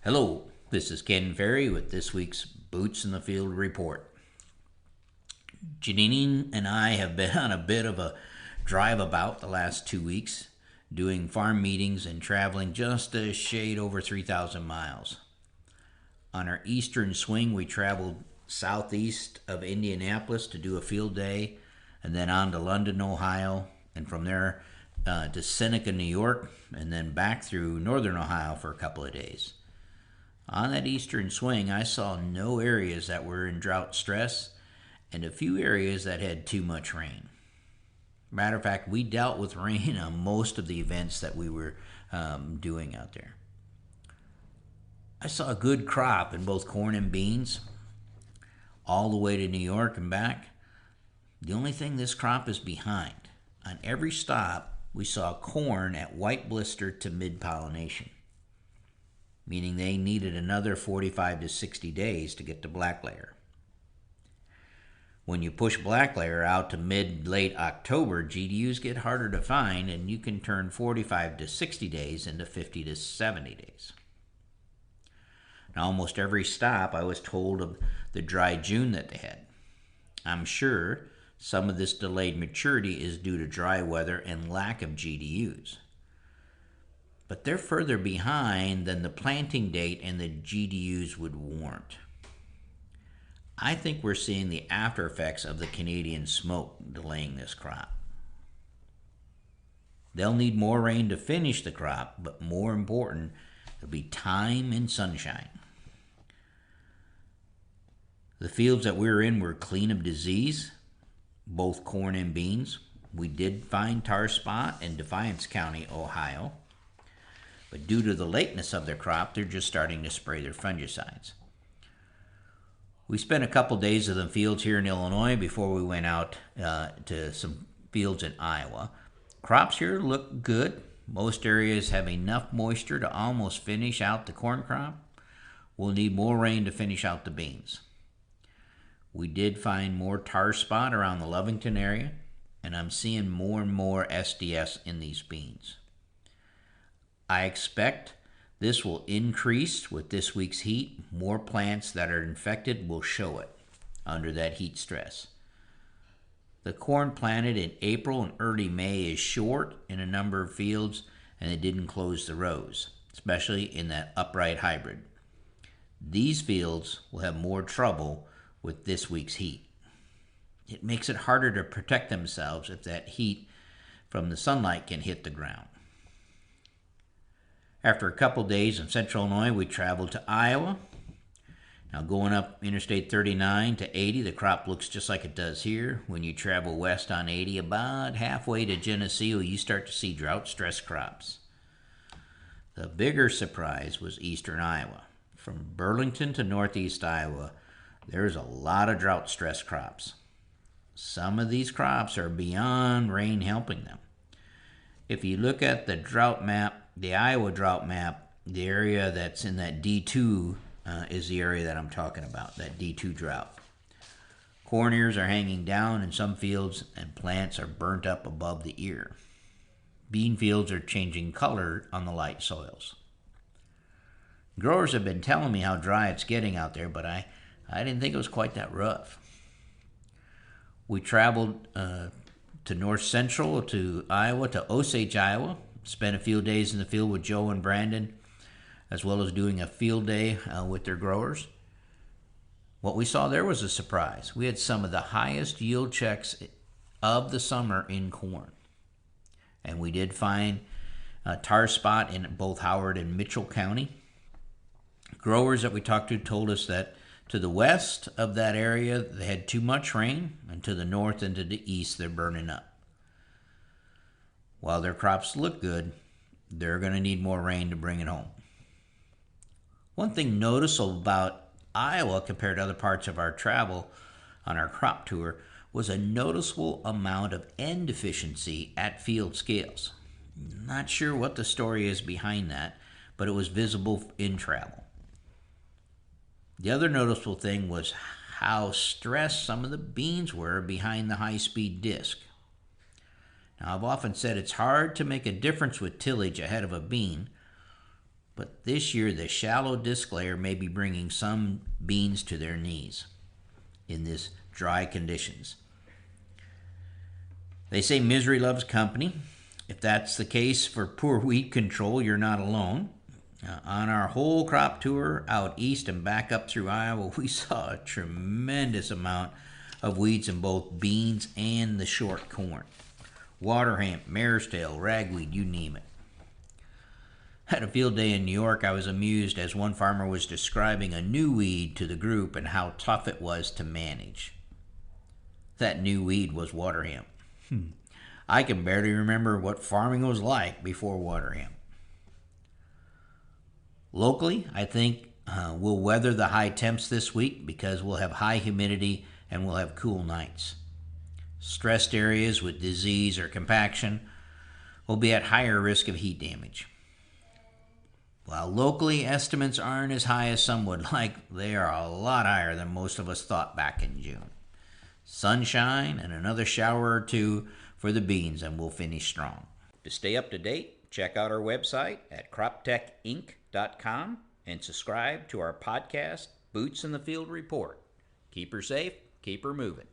Hello, this is Ken Ferry with this week's Boots in the Field report. Janine and I have been on a bit of a drive about the last 2 weeks, doing farm meetings and traveling just a shade over 3,000 miles. On our eastern swing, we traveled southeast of Indianapolis to do a field day, and then on to London, Ohio, and from there to Seneca, New York, and then back through northern Ohio for a couple of days. On that eastern swing, I saw no areas that were in drought stress and a few areas that had too much rain. Matter of fact, we dealt with rain on most of the events that we were doing out there. I saw a good crop in both corn and beans, all the way to New York and back. The only thing this crop is behind. On every stop, we saw corn at white blister to mid-pollination, meaning they needed another 45 to 60 days to get to black layer. When you push black layer out to mid-late October, GDUs get harder to find, and you can turn 45 to 60 days into 50 to 70 days. Now, almost every stop, I was told of the dry June that they had. I'm sure some of this delayed maturity is due to dry weather and lack of GDUs. But they're further behind than the planting date and the GDUs would warrant. I think we're seeing the after effects of the Canadian smoke delaying this crop. They'll need more rain to finish the crop, but more important, it'll be time and sunshine. The fields that we were in were clean of disease, both corn and beans. We did find tar spot in Defiance County, Ohio, but due to the lateness of their crop, they're just starting to spray their fungicides. We spent a couple days in the fields here in Illinois before we went out to some fields in Iowa. Crops here look good. Most areas have enough moisture to almost finish out the corn crop. We'll need more rain to finish out the beans. We did find more tar spot around the Lovington area, and I'm seeing more and more SDS in these beans. I expect this will increase with this week's heat. More plants that are infected will show it under that heat stress. The corn planted in April and early May is short in a number of fields, and they didn't close the rows, especially in that upright hybrid. These fields will have more trouble with this week's heat. It makes it harder to protect themselves if that heat from the sunlight can hit the ground. After a couple days in central Illinois, we traveled to Iowa. Now, going up Interstate 39 to 80, the crop looks just like it does here. When you travel west on 80, about halfway to Geneseo, you start to see drought-stressed crops. The bigger surprise was eastern Iowa. From Burlington to northeast Iowa, there's a lot of drought-stressed crops. Some of these crops are beyond rain helping them. If you look at the drought map, the Iowa drought map, the area that's in that D2 is the area that I'm talking about, that D2 drought. Corn ears are hanging down in some fields, and plants are burnt up above the ear. Bean fields are changing color on the light soils. Growers have been telling me how dry it's getting out there, but I didn't think it was quite that rough. We traveled to north central to Iowa, to Osage, Iowa. Spent a few days in the field with Joe and Brandon, as well as doing a field day with their growers. What we saw there was a surprise. We had some of the highest yield checks of the summer in corn. And we did find a tar spot in both Howard and Mitchell County. Growers that we talked to told us that to the west of that area, they had too much rain, and to the north and to the east, they're burning up. While their crops look good, they're going to need more rain to bring it home. One thing noticeable about Iowa compared to other parts of our travel on our crop tour was a noticeable amount of N deficiency at field scales. Not sure what the story is behind that, but it was visible in travel. The other noticeable thing was how stressed some of the beans were behind the high-speed disc. Now, I've often said it's hard to make a difference with tillage ahead of a bean, but this year the shallow disc layer may be bringing some beans to their knees in this dry conditions. They say misery loves company. If that's the case for poor weed control, you're not alone. On our whole crop tour out east and back up through Iowa, we saw a tremendous amount of weeds in both beans and the short corn. Water hemp, mare's tail, ragweed, you name it. At a field day in New York, I was amused as one farmer was describing a new weed to the group and how tough it was to manage. That new weed was water hemp. I can barely remember what farming was like before water hemp. Locally, I think we'll weather the high temps this week because we'll have high humidity and we'll have cool nights. Stressed areas with disease or compaction will be at higher risk of heat damage. While locally estimates aren't as high as some would like, they are a lot higher than most of us thought back in June. Sunshine and another shower or two for the beans and we'll finish strong. To stay up to date, check out our website at croptechinc.com and subscribe to our podcast, Boots in the Field Report. Keep her safe, keep her moving.